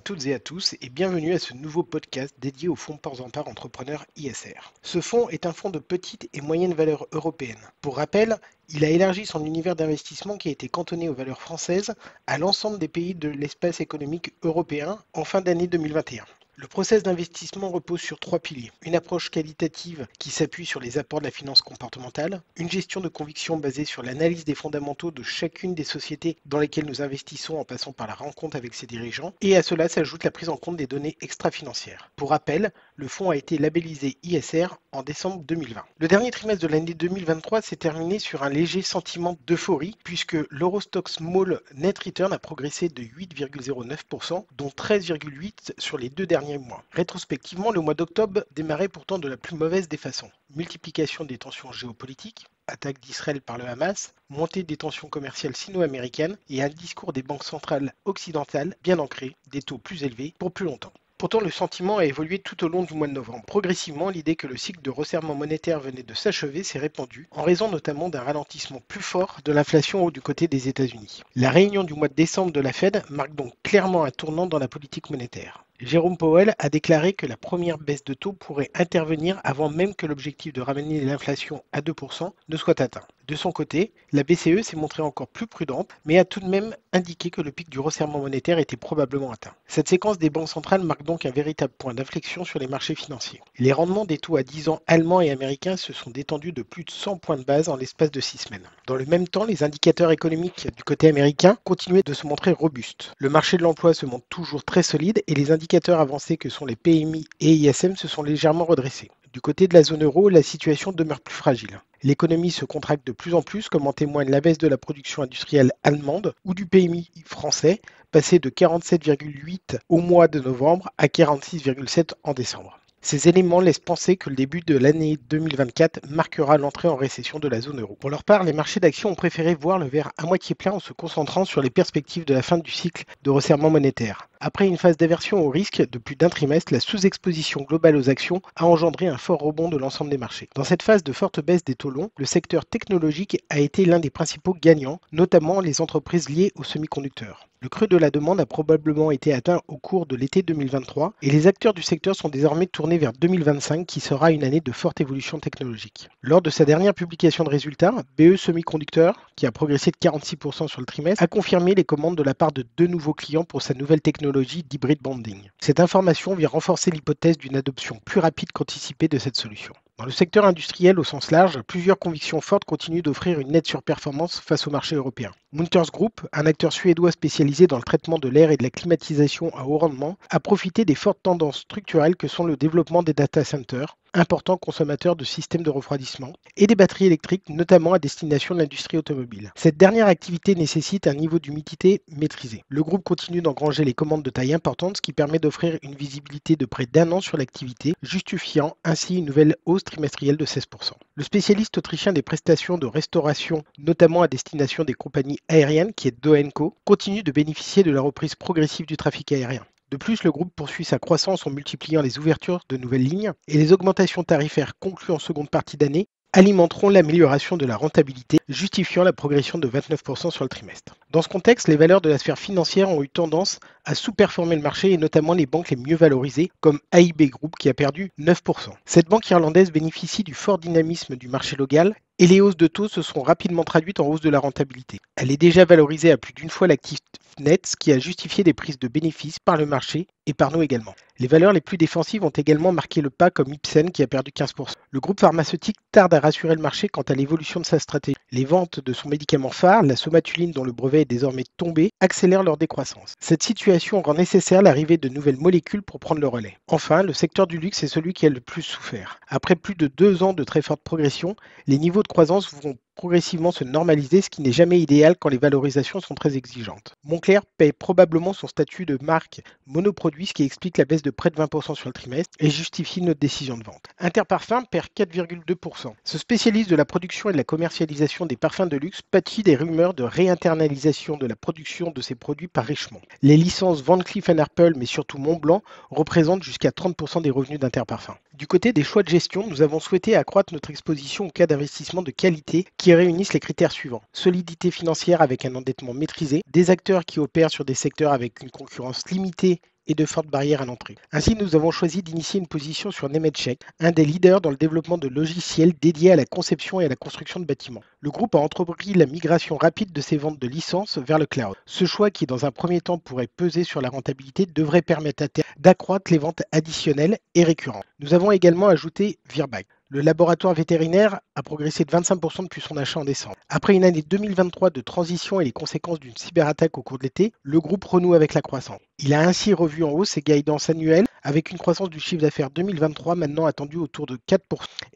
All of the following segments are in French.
toutes et à tous et bienvenue à ce nouveau podcast dédié au fonds Ports en Part Entrepreneur ISR. Ce fonds est un fonds de petite et moyenne valeur européenne. Pour rappel, il a élargi son univers d'investissement qui a été cantonné aux valeurs françaises à l'ensemble des pays de l'espace économique européen en fin d'année 2021. Le process d'investissement repose sur trois piliers. Une approche qualitative qui s'appuie sur les apports de la finance comportementale, une gestion de conviction basée sur l'analyse des fondamentaux de chacune des sociétés dans lesquelles nous investissons en passant par la rencontre avec ses dirigeants, et à cela s'ajoute la prise en compte des données extra-financières. Pour rappel, le fonds a été labellisé ISR en décembre 2020. Le dernier trimestre de l'année 2023 s'est terminé sur un léger sentiment d'euphorie puisque l'Eurostoxx Small Net Return a progressé de 8,09%, dont 13,8% sur les deux derniers mois. Rétrospectivement, le mois d'octobre démarrait pourtant de la plus mauvaise des façons. Multiplication des tensions géopolitiques, attaque d'Israël par le Hamas, montée des tensions commerciales sino-américaines et un discours des banques centrales occidentales bien ancré, des taux plus élevés pour plus longtemps. Pourtant, le sentiment a évolué tout au long du mois de novembre. Progressivement, l'idée que le cycle de resserrement monétaire venait de s'achever s'est répandue, en raison notamment d'un ralentissement plus fort de l'inflation du côté des États-Unis. La réunion du mois de décembre de la Fed marque donc clairement un tournant dans la politique monétaire. Jérôme Powell a déclaré que la première baisse de taux pourrait intervenir avant même que l'objectif de ramener l'inflation à 2% ne soit atteint. De son côté, la BCE s'est montrée encore plus prudente, mais a tout de même indiqué que le pic du resserrement monétaire était probablement atteint. Cette séquence des banques centrales marque donc un véritable point d'inflexion sur les marchés financiers. Les rendements des taux à 10 ans allemands et américains se sont détendus de plus de 100 points de base en l'espace de 6 semaines. Dans le même temps, les indicateurs économiques du côté américain continuaient de se montrer robustes. Le marché de l'emploi se montre toujours très solide et les indicateurs avancés que sont les PMI et ISM se sont légèrement redressés. Du côté de la zone euro, la situation demeure plus fragile. L'économie se contracte de plus en plus, comme en témoigne la baisse de la production industrielle allemande ou du PMI français, passé de 47,8 au mois de novembre à 46,7 en décembre. Ces éléments laissent penser que le début de l'année 2024 marquera l'entrée en récession de la zone euro. Pour leur part, les marchés d'actions ont préféré voir le verre à moitié plein en se concentrant sur les perspectives de la fin du cycle de resserrement monétaire. Après une phase d'aversion au risque de plus d'un trimestre, la sous-exposition globale aux actions a engendré un fort rebond de l'ensemble des marchés. Dans cette phase de forte baisse des taux longs, le secteur technologique a été l'un des principaux gagnants, notamment les entreprises liées aux semi-conducteurs. Le creux de la demande a probablement été atteint au cours de l'été 2023 et les acteurs du secteur sont désormais tournés vers 2025 qui sera une année de forte évolution technologique. Lors de sa dernière publication de résultats, BE Semiconductor, qui a progressé de 46% sur le trimestre, a confirmé les commandes de la part de 2 nouveaux clients pour sa nouvelle technologie d'hybrid bonding. Cette information vient renforcer l'hypothèse d'une adoption plus rapide qu'anticipée de cette solution. Dans le secteur industriel au sens large, plusieurs convictions fortes continuent d'offrir une nette surperformance face au marché européen. Munters Group, un acteur suédois spécialisé dans le traitement de l'air et de la climatisation à haut rendement, a profité des fortes tendances structurelles que sont le développement des data centers, importants consommateurs de systèmes de refroidissement, et des batteries électriques, notamment à destination de l'industrie automobile. Cette dernière activité nécessite un niveau d'humidité maîtrisé. Le groupe continue d'engranger les commandes de taille importante, ce qui permet d'offrir une visibilité de près d'un an sur l'activité, justifiant ainsi une nouvelle hausse trimestrielle de 16%. Le spécialiste autrichien des prestations de restauration, notamment à destination des compagnies aériennes, qui est Do & Co, continue de bénéficier de la reprise progressive du trafic aérien. De plus, le groupe poursuit sa croissance en multipliant les ouvertures de nouvelles lignes et les augmentations tarifaires conclues en seconde partie d'année alimenteront l'amélioration de la rentabilité, justifiant la progression de 29% sur le trimestre. Dans ce contexte, les valeurs de la sphère financière ont eu tendance à sous-performer le marché et notamment les banques les mieux valorisées comme AIB Group qui a perdu 9%. Cette banque irlandaise bénéficie du fort dynamisme du marché local et les hausses de taux se sont rapidement traduites en hausse de la rentabilité. Elle est déjà valorisée à plus d'une fois l'actif net, ce qui a justifié des prises de bénéfices par le marché et par nous également. Les valeurs les plus défensives ont également marqué le pas comme Ipsen qui a perdu 15%. Le groupe pharmaceutique tarde à rassurer le marché quant à l'évolution de sa stratégie. Les ventes de son médicament phare, la somatuline dont le brevet est désormais tombé, accélèrent leur décroissance. Cette situation rend nécessaire l'arrivée de nouvelles molécules pour prendre le relais. Enfin, le secteur du luxe est celui qui a le plus souffert. Après plus de 2 ans de très forte progression, les niveaux de croissance vont progressivement se normaliser, ce qui n'est jamais idéal quand les valorisations sont très exigeantes. Moncler paye probablement son statut de marque monoproduit, ce qui explique la baisse de près de 20% sur le trimestre et justifie notre décision de vente. Interparfums perd 4,2%. Ce spécialiste de la production et de la commercialisation des parfums de luxe pâtit des rumeurs de réinternalisation de la production de ces produits par Richemont. Les licences Van Cleef & Arpels, mais surtout Montblanc, représentent jusqu'à 30% des revenus d'Interparfums. Du côté des choix de gestion, nous avons souhaité accroître notre exposition aux cas d'investissement de qualité qui réunissent les critères suivants. Solidité financière avec un endettement maîtrisé, des acteurs qui opèrent sur des secteurs avec une concurrence limitée et de fortes barrières à l'entrée. Ainsi, nous avons choisi d'initier une position sur Nemetschek, un des leaders dans le développement de logiciels dédiés à la conception et à la construction de bâtiments. Le groupe a entrepris la migration rapide de ses ventes de licences vers le cloud. Ce choix, qui dans un premier temps pourrait peser sur la rentabilité, devrait permettre à terme d'accroître les ventes additionnelles et récurrentes. Nous avons également ajouté Virbac. Le laboratoire vétérinaire a progressé de 25% depuis son achat en décembre. Après une année 2023 de transition et les conséquences d'une cyberattaque au cours de l'été, le groupe renoue avec la croissance. Il a ainsi revu en hausse ses guidances annuelles avec une croissance du chiffre d'affaires 2023 maintenant attendue autour de 4%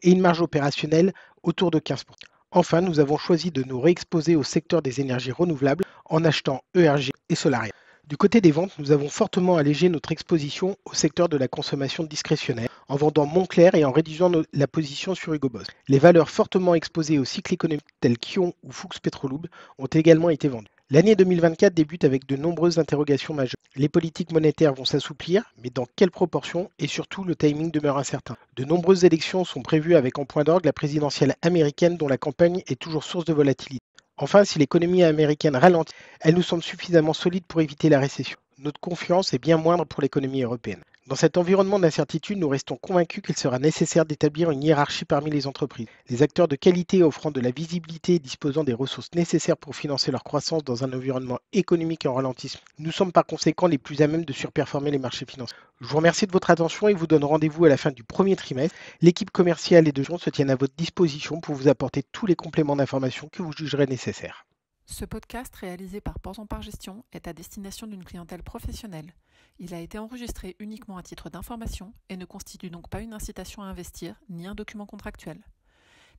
et une marge opérationnelle autour de 15%. Enfin, nous avons choisi de nous réexposer au secteur des énergies renouvelables en achetant ERG et Solaria. Du côté des ventes, nous avons fortement allégé notre exposition au secteur de la consommation discrétionnaire en vendant Moncler et en réduisant la position sur Hugo Boss. Les valeurs fortement exposées au cycle économique telles qu'Ion ou Fuchs Petrolub ont également été vendues. L'année 2024 débute avec de nombreuses interrogations majeures. Les politiques monétaires vont s'assouplir, mais dans quelle proportion et surtout le timing demeure incertain. De nombreuses élections sont prévues avec en point d'orgue la présidentielle américaine dont la campagne est toujours source de volatilité. Enfin, si l'économie américaine ralentit, elle nous semble suffisamment solide pour éviter la récession. Notre confiance est bien moindre pour l'économie européenne. Dans cet environnement d'incertitude, nous restons convaincus qu'il sera nécessaire d'établir une hiérarchie parmi les entreprises. Les acteurs de qualité offrant de la visibilité et disposant des ressources nécessaires pour financer leur croissance dans un environnement économique en ralentissement nous sommes par conséquent les plus à même de surperformer les marchés financiers. Je vous remercie de votre attention et vous donne rendez-vous à la fin du premier trimestre. L'équipe commerciale et de gestion se tiennent à votre disposition pour vous apporter tous les compléments d'information que vous jugerez nécessaires. Ce podcast réalisé par Ports en Part Gestion est à destination d'une clientèle professionnelle. Il a été enregistré uniquement à titre d'information et ne constitue donc pas une incitation à investir ni un document contractuel.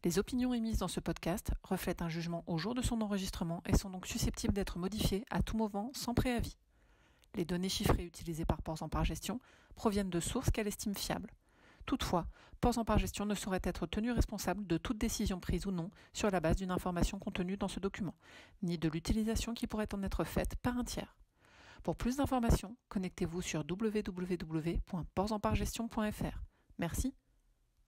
Les opinions émises dans ce podcast reflètent un jugement au jour de son enregistrement et sont donc susceptibles d'être modifiées à tout moment sans préavis. Les données chiffrées utilisées par Ports en Part Gestion proviennent de sources qu'elle estime fiables. Toutefois, Ports en Part Gestion ne saurait être tenu responsable de toute décision prise ou non sur la base d'une information contenue dans ce document, ni de l'utilisation qui pourrait en être faite par un tiers. Pour plus d'informations, connectez-vous sur www.portsenpartgestion.fr. Merci